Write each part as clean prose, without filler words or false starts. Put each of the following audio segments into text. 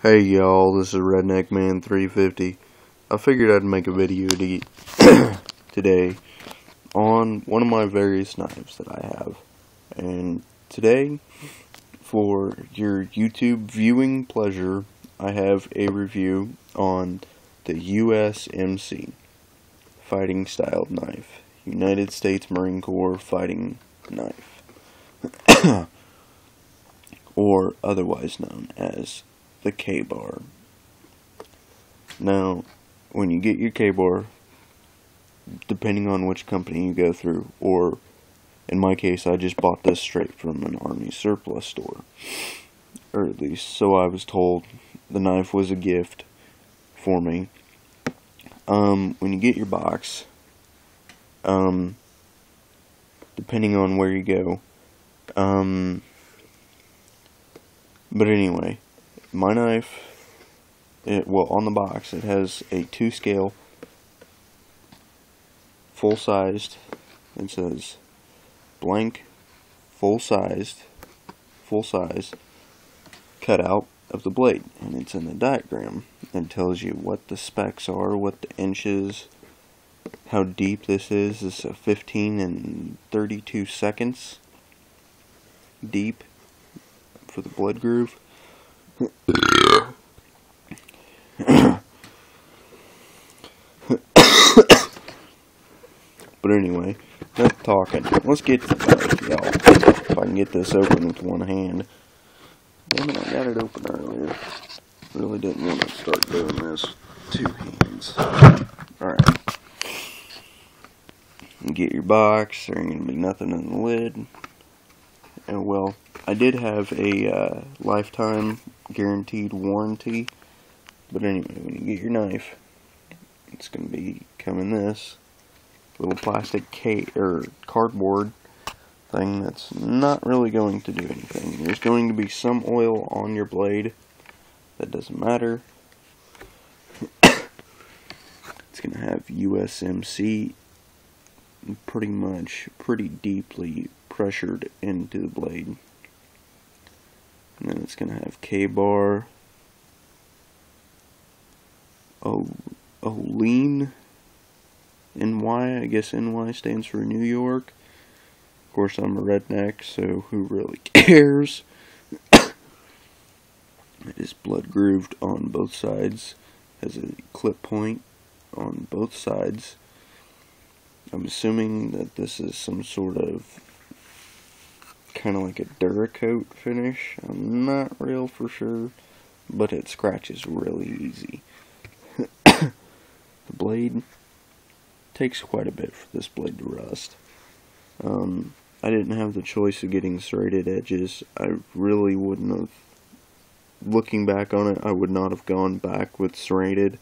Hey y'all, this is Redneck Man 350. I figured I'd make a video today on one of my various knives that I have. And today, for your YouTube viewing pleasure, I have a review on the USMC fighting styled knife. United States Marine Corps fighting knife. Or otherwise known as the K-bar. Now, when you get your K-bar, depending on which company you go through, or in my case, I just bought this straight from an Army surplus store, or at least so I was told. The knife was a gift for me. When you get your box, depending on where you go, but anyway, my knife, on the box, it has a 2-scale, full-sized, it says blank, full-size cutout of the blade, and it's in the diagram. It tells you what the specs are, what the inches, how deep this is. It's a 15 and 32 seconds deep for the blood groove. But anyway, enough talking. Let's get to the knife, y'all. If I can get this open with one hand. Damn it, I got it open earlier. Really didn't want to start doing this with 2 hands. Alright. You get your box, there ain't gonna be nothing in the lid. And well, I did have a lifetime guaranteed warranty. But anyway, when you get your knife, it's gonna come in this little plastic cardboard thing that's not really going to do anything. There's going to be some oil on your blade. That doesn't matter. It's going to have USMC pretty deeply pressured into the blade. And then it's going to have K-bar. Olean NY, I guess NY stands for New York. Of course, I'm a redneck, so who really cares? It is blood grooved on both sides. Has a clip point on both sides. I'm assuming that this is some sort of kind of like a Duracoat finish. I'm not real for sure, but it scratches really easy. The blade takes quite a bit for this blade to rust. I didn't have the choice of getting serrated edges. I really wouldn't have, looking back on it, I would not have gone back with serrated.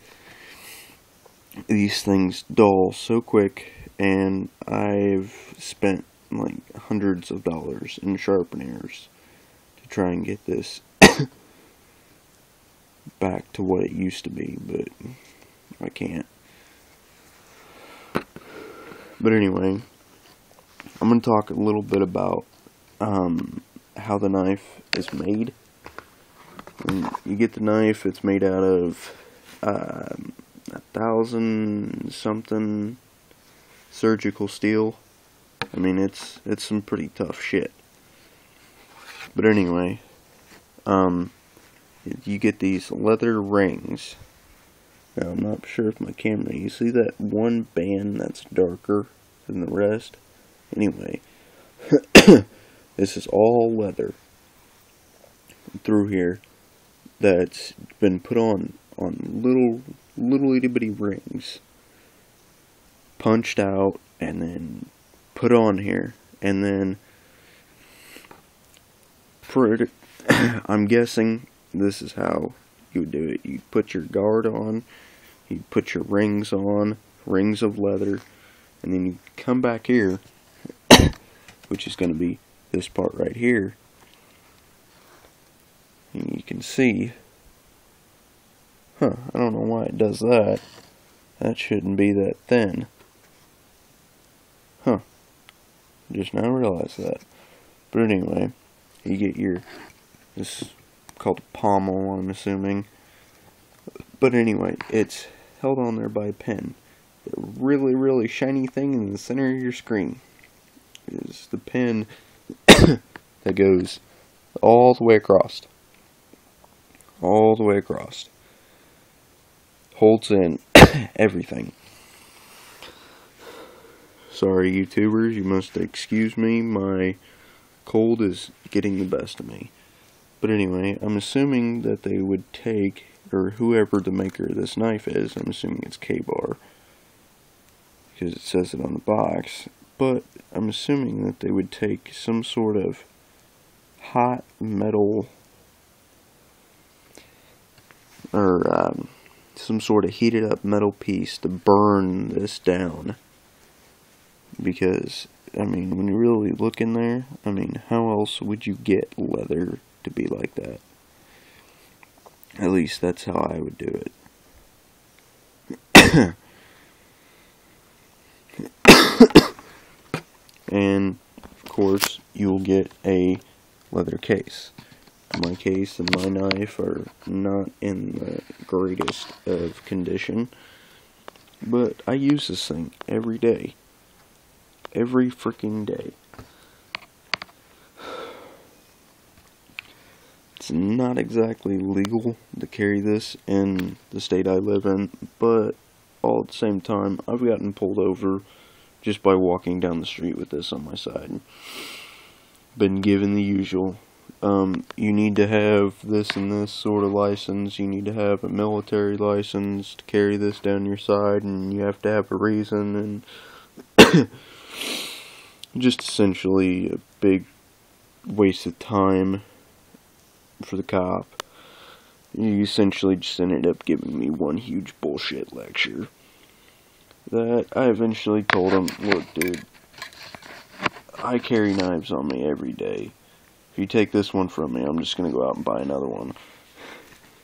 These things dull so quick, and I've spent like hundreds of dollars in sharpeners to try and get this back to what it used to be, but I can't. But anyway, I'm going to talk a little bit about how the knife is made. When you get the knife, it's made out of 1,000 something surgical steel. I mean, it's some pretty tough shit. But anyway, you get these leather rings. Now, I'm not sure if my camera, you see that one band that's darker than the rest? Anyway, this is all leather through here that's been put on little itty bitty rings, punched out and then put on here, and then I'm guessing this is how you would do it. You put your guard on, you put your rings on, rings of leather, and then you come back here, which is going to be this part right here, and you can see, I don't know why it does that. That shouldn't be that thin. Just now realized that. But anyway, you get this called a pommel, I'm assuming. But anyway, it's held on there by a pin. The really, really shiny thing in the center of your screen is the pin that goes all the way across. All the way across. Holds in everything. Sorry, YouTubers, you must excuse me. My cold is getting the best of me. But anyway, I'm assuming that they would take, or whoever the maker of this knife is, I'm assuming it's Ka-Bar, because it says it on the box, but I'm assuming that they would take some sort of hot metal, or some sort of heated up metal piece to burn this down. Because, I mean, when you really look in there, I mean, how else would you get leather to be like that? At least that's how I would do it. And, of course, you'll get a leather case. My case and my knife are not in the greatest of condition, but I use this thing every day. Every freaking day. It's not exactly legal to carry this in the state I live in, but all at the same time, I've gotten pulled over just by walking down the street with this on my side. Been given the usual. You need to have this and this sort of license. You need to have a military license to carry this down your side, and you have to have a reason, and just essentially a big waste of time for the cop. He essentially just ended up giving me one huge bullshit lecture that I eventually told him, look dude, I carry knives on me every day. If you take this one from me, I'm just going to go out and buy another one.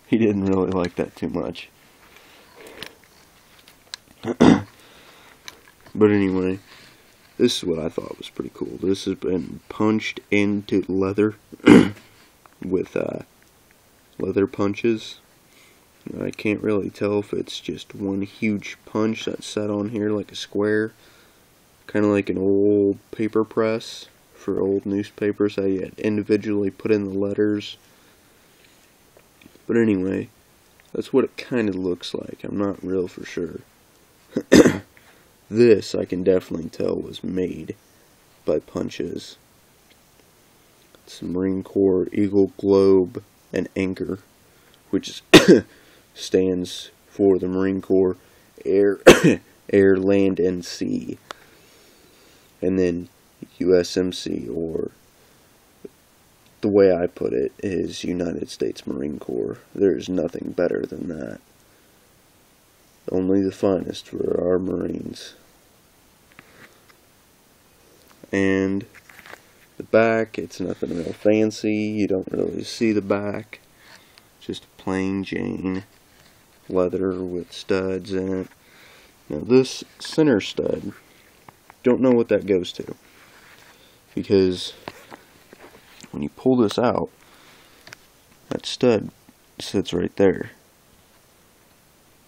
He didn't really like that too much. But anyway, this is what I thought was pretty cool. This has been punched into leather with leather punches. I can't really tell if it's just one huge punch that's set on here like a square. Kind of like an old paper press for old newspapers, how you had individually put in the letters. But anyway, that's what it kind of looks like. I'm not real for sure. This, I can definitely tell, was made by punches. It's the Marine Corps Eagle Globe and Anchor, which is stands for the Marine Corps Air, Air, Land, and Sea. And then USMC, or the way I put it, is United States Marine Corps. There's nothing better than that. Only the finest for our Marines. And the back, it's nothing real fancy. You don't really see the back. Just plain Jane leather with studs in it. Now this center stud, don't know what that goes to, because when you pull this out, that stud sits right there.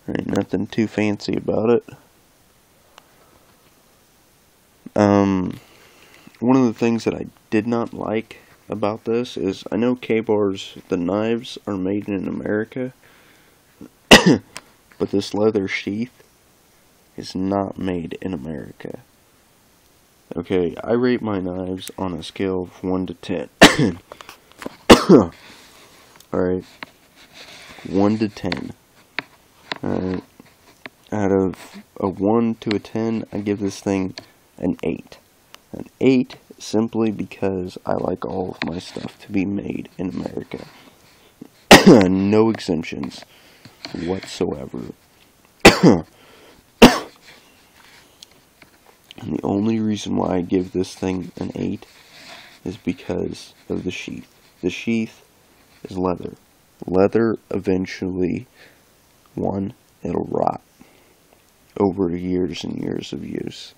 There ain't nothing too fancy about it. One of the things that I did not like about this is, I know Ka-Bar's, the knives are made in America, but this leather sheath is not made in America. Okay, I rate my knives on a scale of 1 to 10. Alright, 1 to 10. Alright, out of a 1 to a 10, I give this thing an 8. An 8 simply because I like all of my stuff to be made in America. No exemptions whatsoever. And the only reason why I give this thing an 8 is because of the sheath. The sheath is leather. Leather eventually, one, it'll rot over years and years of use.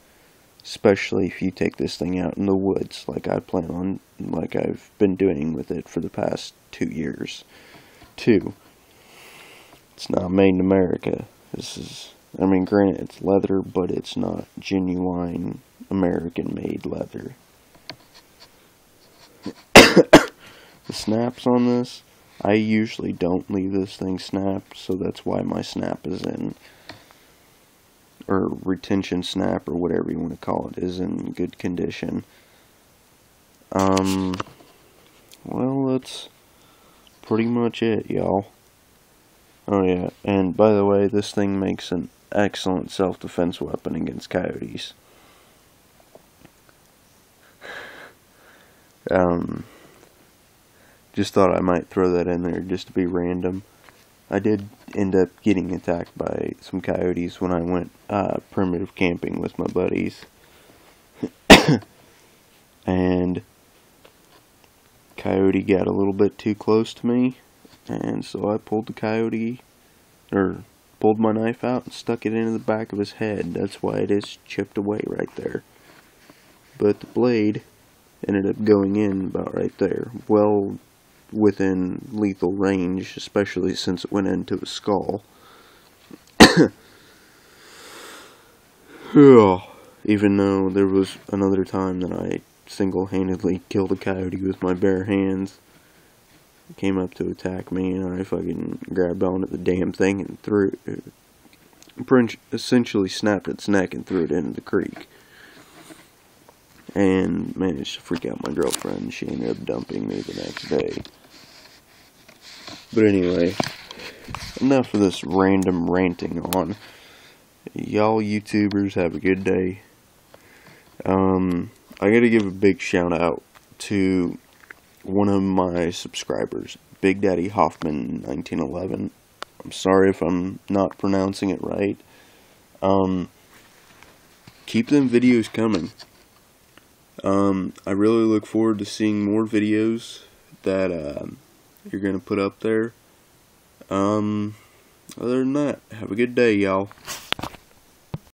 especially if you take this thing out in the woods, like I've been doing with it for the past 2 years. 2, it's not made in America. I mean, granted, it's leather, but it's not genuine American-made leather. The snaps on this, I usually don't leave this thing snapped, so that's why my snap is in, or retention snap, or whatever you want to call it, is in good condition. Well, that's pretty much it, y'all. Oh yeah, and by the way, this thing makes an excellent self-defense weapon against coyotes. Just thought I might throw that in there just to be random. I did end up getting attacked by some coyotes when I went primitive camping with my buddies. And coyote got a little bit too close to me, and so I pulled my knife out and stuck it into the back of his head. That's why it is chipped away right there. But the blade ended up going in about right there, well within lethal range, especially since it went into the skull. Even though there was another time that I single-handedly killed a coyote with my bare hands. It came up to attack me, and I fucking grabbed onto the damn thing and threw it, essentially snapped its neck and threw it into the creek. And managed to freak out my girlfriend. She ended up dumping me the next day. But anyway, enough of this random ranting on. Y'all YouTubers have a good day. I gotta give a big shout out to one of my subscribers, Big Daddy Hoffman 1911. I'm sorry if I'm not pronouncing it right. Keep them videos coming. I really look forward to seeing more videos that you're going to put up there. Other than that, have a good day, y'all.